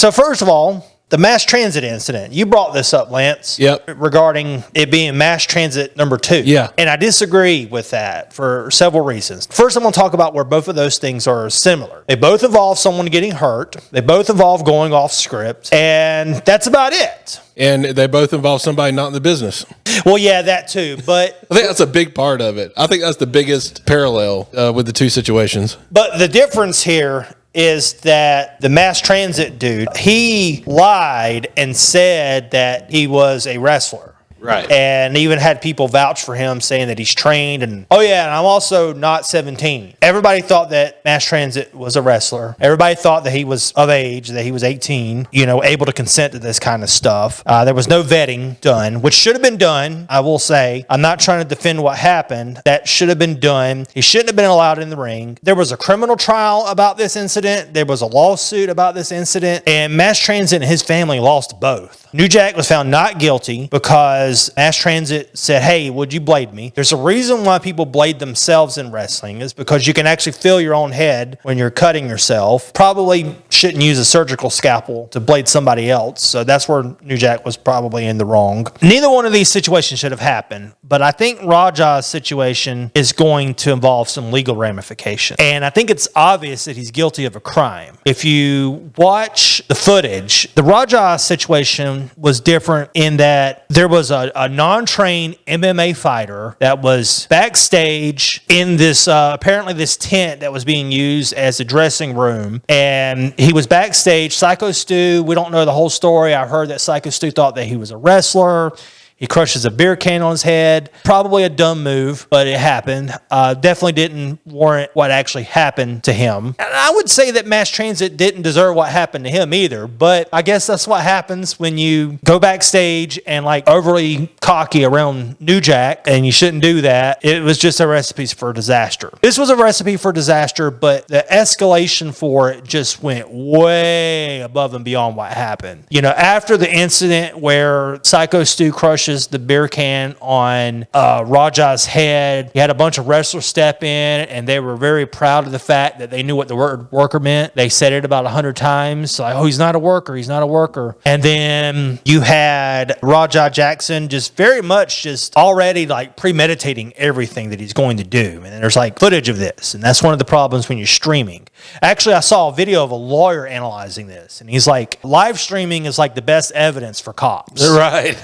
So first of all, the mass transit incident. You brought this up, Lance. Yep. Regarding it being mass transit number 2. Yeah. And I disagree with that for several reasons. First, I'm going to talk about where both of those things are similar. They both involve someone getting hurt. They both involve going off script. And that's about it. And they both involve somebody not in the business. Well, yeah, that too. But I think that's a big part of it. I think that's the biggest parallel with the two situations. But the difference here is that the mass transit dude, he lied and said that he was a wrestler. Right. And even had people vouch for him saying that he's trained. And, oh, yeah, and I'm also not 17. Everybody thought that mass transit was a wrestler. Everybody thought that he was of age, that he was 18, able to consent to this kind of stuff. There was no vetting done, which should have been done, I will say. I'm not trying to defend what happened. That should have been done. He shouldn't have been allowed in the ring. There was a criminal trial about this incident. There was a lawsuit about this incident. And mass transit and his family lost both. New Jack was found not guilty because mass transit said, hey, would you blade me? There's a reason why people blade themselves in wrestling is because you can actually feel your own head when you're cutting yourself. Probably shouldn't use a surgical scalpel to blade somebody else. So that's where New Jack was probably in the wrong. Neither one of these situations should have happened, but I think Raja's situation is going to involve some legal ramifications. And I think it's obvious that he's guilty of a crime. If you watch the footage, the Raja situation was different in that there was a non-trained MMA fighter that was backstage in this, apparently this tent that was being used as a dressing room. And he was backstage. Psycho Stu, we don't know the whole story. I heard that Psycho Stu thought that he was a wrestler. He crushes a beer can on his head. Probably a dumb move, but it happened. Definitely didn't warrant what actually happened to him. And I would say that mass transit didn't deserve what happened to him either, but I guess that's what happens when you go backstage and overly cocky around New Jack, and you shouldn't do that. It was just a recipe for disaster. This was a recipe for disaster, but the escalation for it just went way above and beyond what happened. After the incident where Psycho Stu crushed the beer can on Raja's head. He had a bunch of wrestlers step in, and they were very proud of the fact that they knew what the word worker meant. They said it about 100 times. Oh, he's not a worker. He's not a worker. And then you had Raja Jackson just very much just already premeditating everything that he's going to do. And there's footage of this. And that's one of the problems when you're streaming. Actually, I saw a video of a lawyer analyzing this. And he's like, live streaming is the best evidence for cops. Right.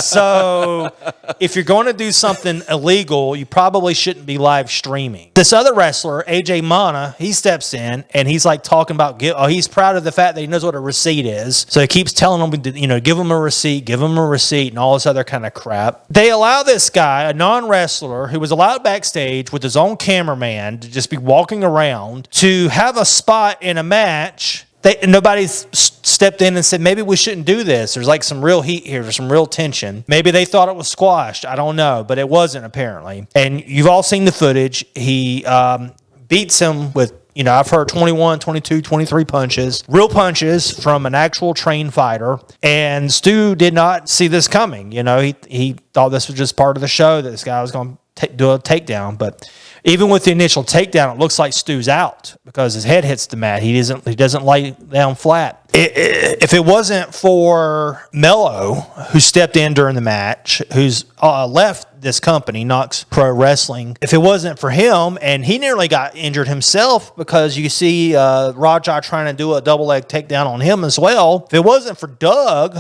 So if you're going to do something illegal, you probably shouldn't be live streaming. This other wrestler, AJ Mana, he steps in and he's talking about, he's proud of the fact that he knows what a receipt is. So he keeps telling them, give him a receipt, and all this other kind of crap. They allow this guy, a non-wrestler who was allowed backstage with his own cameraman to just be walking around to have a spot in a match. Nobody stepped in and said, maybe we shouldn't do this. There's some real heat here. There's some real tension. Maybe they thought it was squashed. I don't know, but it wasn't apparently. And you've all seen the footage. He beats him with, I've heard 21, 22, 23 punches, real punches from an actual trained fighter. And Stu did not see this coming. He thought this was just part of the show, that this guy was going to do a takedown. But even with the initial takedown, it looks like Stu's out because his head hits the mat. He doesn't lay down flat. If it wasn't for Mello, who stepped in during the match, who's left this company, Knox Pro Wrestling, if it wasn't for him, and he nearly got injured himself because you see Raja trying to do a double leg takedown on him as well. If it wasn't for Doug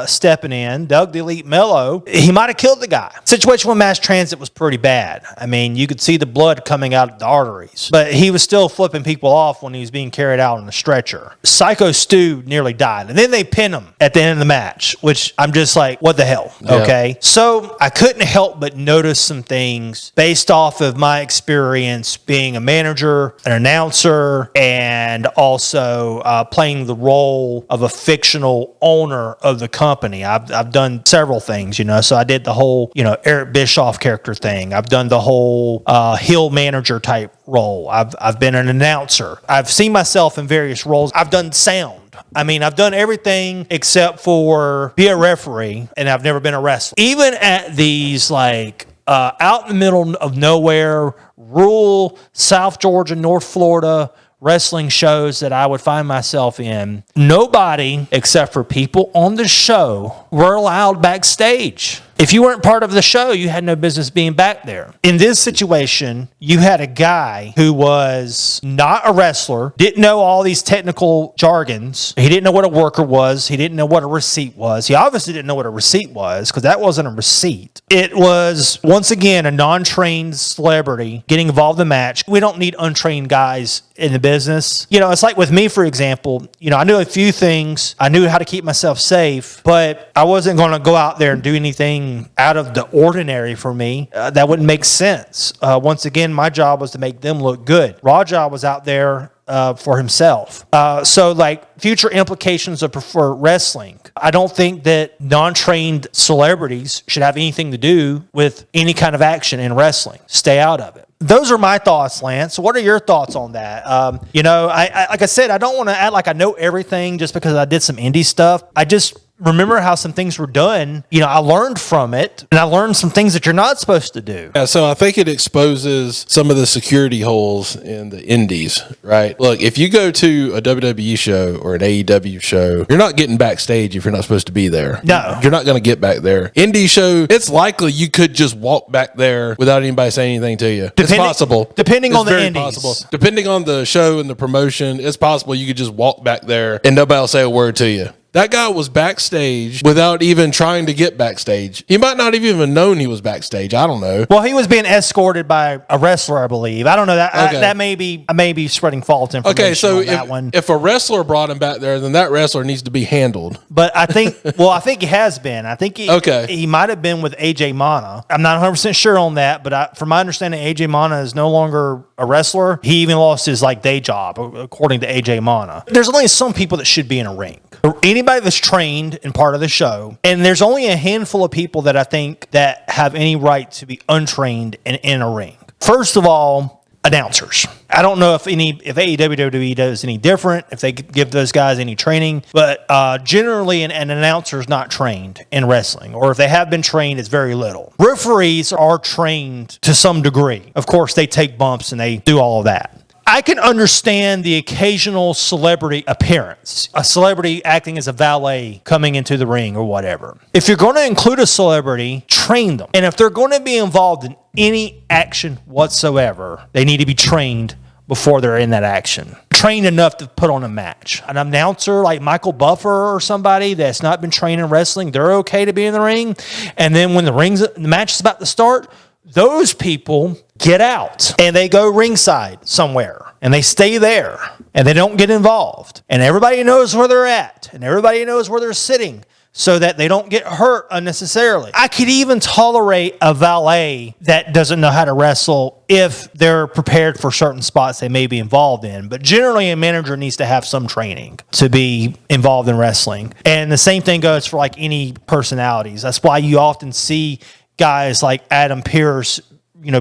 stepping in, Doug the Elite Mello, he might have killed the guy. Situation with mass transit was pretty bad. I mean, you could see the blood coming out of the arteries, but he was still flipping people off when he was being carried out on a stretcher. Psycho Stu nearly died, and then they pin him at the end of the match, which I'm just like, what the hell? Yeah. Okay, so I couldn't help but notice some things based off of my experience being a manager, an announcer, and also playing the role of a fictional owner of the company. I've done several things, so I did the whole Eric Bischoff character thing. I've done the whole heel manager type role. I've been an announcer. I've seen myself in various roles. I've done sound. I mean, I've done everything except for be a referee, and I've never been a wrestler. Even at these out in the middle of nowhere, rural South Georgia, North Florida wrestling shows that I would find myself in, nobody except for people on the show were allowed backstage. If you weren't part of the show, you had no business being back there. In this situation, you had a guy who was not a wrestler, didn't know all these technical jargons. He didn't know what a worker was. He didn't know what a receipt was. He obviously didn't know what a receipt was because that wasn't a receipt. It was, once again, a non-trained celebrity getting involved in the match. We don't need untrained guys in the business. You know, it's like with me, for example, you know, I knew a few things. I knew how to keep myself safe, but I wasn't going to go out there and do anything out of the ordinary for me. That wouldn't make sense. Once again, my job was to make them look good. Raja was out there for himself. So like future implications of for wrestling, I don't think that non-trained celebrities should have anything to do with any kind of action in wrestling. Stay out of it. Those are my thoughts, Lance. What are your thoughts on that? You know, I like I said, I don't want to act like I know everything just because I did some indie stuff. I just remember how some things were done. You know, I learned from it, and I learned some things that you're not supposed to do. Yeah, so I think it exposes some of the security holes in the indies, right? Look, if you go to a WWE show or an AEW show, you're not getting backstage if you're not supposed to be there. No. You're not going to get back there. Indie show, it's likely you could just walk back there without anybody saying anything to you. It's possible. Depending on the very indies. possible. Depending on the show and the promotion, it's possible you could just walk back there and nobody will say a word to you. That guy was backstage without even trying to get backstage. He might not have even known he was backstage. I don't know. Well, he was being escorted by a wrestler, I believe. I don't know that. Okay. That may be. I may be spreading false information. Okay, so on that one. if a wrestler brought him back there, then that wrestler needs to be handled. But I think, well, I think he has been. I think he might have been with AJ Mana. I'm not 100% sure on that, but from my understanding, AJ Mana is no longer a wrestler. He even lost his day job, according to AJ Mana. There's only some people that should be in a ring. Anybody that's trained and part of the show, and there's only a handful of people that I think that have any right to be untrained and in a ring. First of all, announcers. I don't know if AEW WWE does any different, if they give those guys any training, but generally an announcer is not trained in wrestling, or if they have been trained, it's very little. Referees are trained to some degree. Of course, they take bumps and they do all of that. I can understand the occasional celebrity appearance, a celebrity acting as a valet coming into the ring or whatever. If you're going to include a celebrity, train them. And if they're going to be involved in any action whatsoever, they need to be trained before they're in that action. Trained enough to put on a match. An announcer like Michael Buffer or somebody that's not been trained in wrestling, they're okay to be in the ring. And then when the match is about to start, those people get out and they go ringside somewhere and they stay there and they don't get involved. And everybody knows where they're at and everybody knows where they're sitting so that they don't get hurt unnecessarily. I could even tolerate a valet that doesn't know how to wrestle if they're prepared for certain spots they may be involved in. But generally, a manager needs to have some training to be involved in wrestling. And the same thing goes for any personalities. That's why you often see guys like Adam Pearce,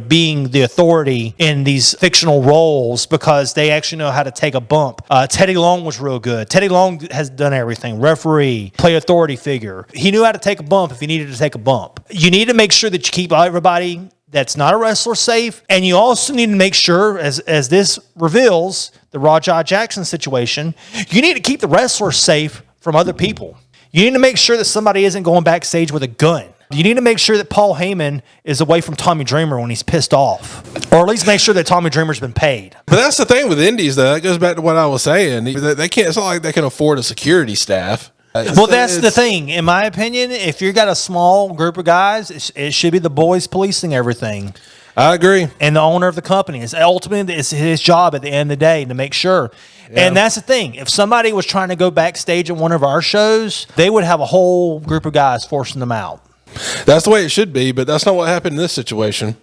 being the authority in these fictional roles because they actually know how to take a bump. Teddy Long was real good. Teddy Long has done everything. Referee, play authority figure. He knew how to take a bump if he needed to take a bump. You need to make sure that you keep everybody that's not a wrestler safe. And you also need to make sure, as this reveals, the Raja Jackson situation, you need to keep the wrestler safe from other people. You need to make sure that somebody isn't going backstage with a gun. You need to make sure that Paul Heyman is away from Tommy Dreamer when he's pissed off. Or at least make sure that Tommy Dreamer's been paid. But that's the thing with indies, though. That goes back to what I was saying. They can't. It's not like they can afford a security staff. Well, that's the thing. In my opinion, if you've got a small group of guys, it should be the boys policing everything. I agree. And the owner of the company. Ultimately, it's his job at the end of the day to make sure. Yeah. And that's the thing. If somebody was trying to go backstage at one of our shows, they would have a whole group of guys forcing them out. That's the way it should be, but that's not what happened in this situation.